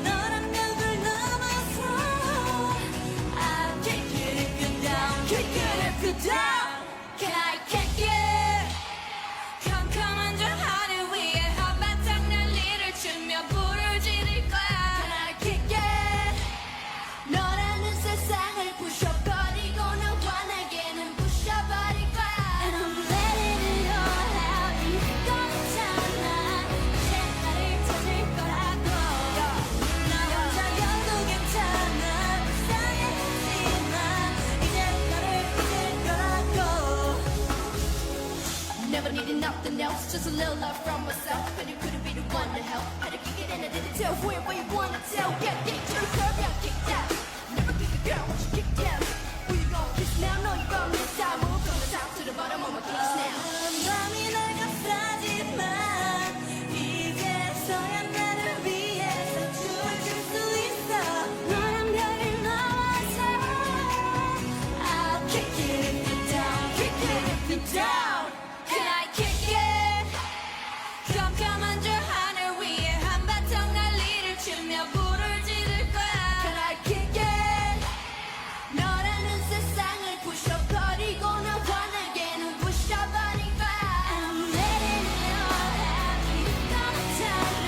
너란 벽을 넘어서 I'll kick it if you're down, kick it if you're down. Can I kick it? 컴컴한 저 하늘 위에 한바탕 난리를 치며 불을 지를 거야. Can I kick it? 너라는 세상을 부셔버리고 너와 나에게는 부셔버릴 거야. And I'm letting it all out. 이거 괜찮아. 이제 나를 찾을 거라고. 나 혼자여도 괜찮아. 불쌍해하지마. 이제 너를 잊을 거라고. Never needed nothing else, just a little love from myself. And you couldn't be the one to help. Had to kick it and I didn't tell where you wanna tell. Yeah, get your curve, got kicked out. Never kick a girl when she kicked down. Who you gon' kiss now? No, you gon' miss out. Move from the top to the bottom of my kicks now. 밤이 낡았지만 이제서야 나를 위해서 춤을 출 수 있어. 너란 벽을 넘어서 I'll kick it if you're down, kick it if you're down. Can I kick it? 깜깜한 저 하늘 위에 한바탕 난리를 치며 불을 지를 거야. Can I kick it? 너라는 세상을 부셔버리고 너와 나에게는 부셔버릴 거야. I'm letting it all out. 이거 괜찮아.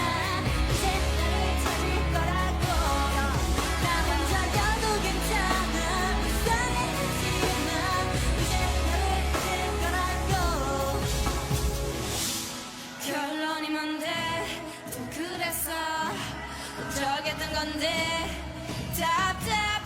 이제 나를 찾을 거라고. 나 혼자여도 괜찮아. 불쌍해하지마. 이제 너를 잊을 거라고. 결론이 뭔데 또 그랬어. 어쩌겠던 건데 답답해.